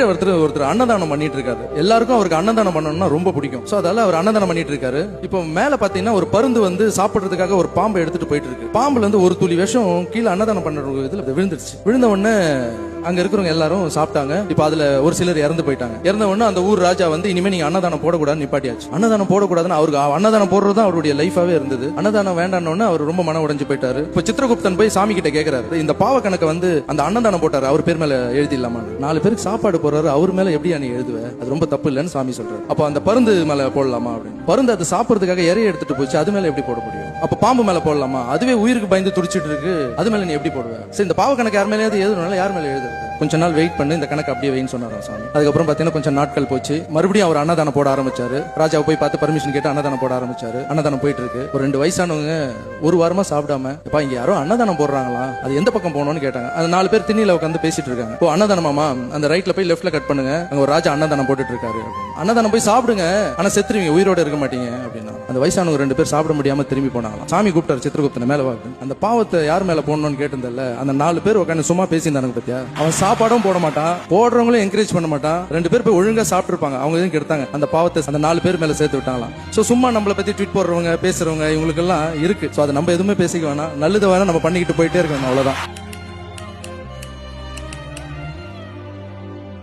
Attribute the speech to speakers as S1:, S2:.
S1: கீழே ஒருத்தர் அன்னதானம் பண்ணிட்டு இருக்காரு. எல்லாருக்கும் அவருக்கு அன்னதானம் பண்ணணும்னா ரொம்ப பிடிக்கும். சோ அதனால அவர் அன்னதானம் பண்ணிட்டு இருக்காரு. இப்போ மேல பாத்தீங்கன்னா ஒரு பருந்து வந்து சாப்பிடுறதுக்காக ஒரு பாம்பை எடுத்துட்டு போயிட்டு இருக்கு. பாம்புல இருந்து ஒரு துளி விஷம் கீழே அன்னதானம் பண்ற இதுல விழுந்துருச்சு. விழுந்த உடனே அங்க இருக்கிறவங்க எல்லாரும் சாப்பிட்டாங்க. இப்ப அதுல ஒரு சிலர் இறந்து போயிட்டாங்க. இறந்த உடனே அந்த ஊர் ராஜா வந்து இனிமே நீங்க அன்னதானம் போடக்கூடாதுன்னு நிப்பாட்டியாச்சு. அன்னதானம் போடக்கூடாதுன்னு அவருக்கு அன்னதானம் போடுறது அவருடைய லைஃபாவே இருந்தது. அன்னதானம் வேண்டான்னு அவர் ரொம்ப மன உடைஞ்சு போயிட்டாரு. இப்ப சித்திரகுப்தன் போய் சாமி கிட்ட கேக்குறாரு, இந்த பாவ கணக்கு வந்து அந்த அன்னதானம் போட்டாரு அவர் பேர் மேல எழுதிடலாமா? 4 பேருக்கு சாப்பாடு போறாரு, அவர் மேல எப்படி நீ எழுதுவ? அது ரொம்ப தப்பு இல்லன்னு சாமி சொல்றாரு. அப்ப அந்த பருந்து மேல போடலாமா அப்படின்னு. பருந்து அது சாப்பிடுறதுக்காக இறைய எடுத்துட்டு போச்சு, அது மேல எப்படி போட முடியும்? அப்ப பாம்பு மேல போடலாமா? அதுவே உயிருக்கு பயந்து துடிச்சிட்டு இருக்கு, அது மேல நீ எப்படி போடுவ? சரி, இந்த பாவ கணக்கு யார் மேலே எழுதுனால யார் மேல எழுதுறது? கொஞ்ச நாள் வெயிட் பண்ணி இந்த கணக்கு அப்படியே வைன்னு சொன்னாராம் சாமி. அதுக்கப்புறம் பாத்தீங்கன்னா கொஞ்சம் நாட்கள் போச்சு. மறுபடியும் அவர் அன்னதானம் போட ஆரம்பிச்சாரு. ராஜாவை போய் பார்த்து பர்மிஷன் கேட்டு அன்னதானம் போட ஆரம்பிச்சாரு. அன்னதானம் போயிட்டு இருக்கு. ஒரு 2 வயசானவங்க ஒரு வாரமா சாப்பிடாம, இப்ப இங்க யாரோ அன்னதானம் போடுறாங்களா, அது எந்த பக்கம் போகணும்னு கேட்டாங்க. அந்த 4 பேர் திண்ணில உட்காந்து பேசிட்டு இருக்காங்க. இப்போ அன்னதானமாமா, அந்த ரைட்ல போய் லெஃப்ட்ல கட் பண்ணுங்க, அங்க ஒரு ராஜா அன்னதானம் போட்டுட்டு இருக்காரு. அன்னதானம் போய் சாப்பிடுங்க, ஆனா செத்துருவீங்க, உயிரோட இருக்க மாட்டீங்க அப்படின்னா. அந்த வயசானவங்க 2 பேர் சாப்பிட முடியாம திரும்பி போனாங்களாம். சாமி கூப்பிட்டாரு சித்திரகுப்தனை மேல வாக்கு. அந்த பாவத்தை யார் மேல போடணும்னு கேட்டிருந்தல, அந்த 4 பேர் உட்காந்து சும்மா பேசியிருந்தாங்க பத்தியா. அவன் சாப்பாடும் போட மாட்டான், போடுறவங்களும் என்கரேஜ் பண்ண மாட்டான். 2 பேர் போய் ஒழுங்கா சாப்பிட்டு இருப்பாங்க, அவங்க எதுவும் கெடுத்தாங்க. அந்த பாவத்தை அந்த 4 பேர் மேல சேர்த்து விட்டாங்களாம். சோ சும்மா நம்மளை பத்தி ட்வீட் போடுறவங்க பேசுறவங்க இவங்களுக்கு எல்லாம் இருக்கு. சோ அதை நம்ம எதுவுமே பேசிக்க வேணாம், நல்லது வேணா நம்ம பண்ணிக்கிட்டு போயிட்டே இருக்கணும், அவ்வளவுதான்.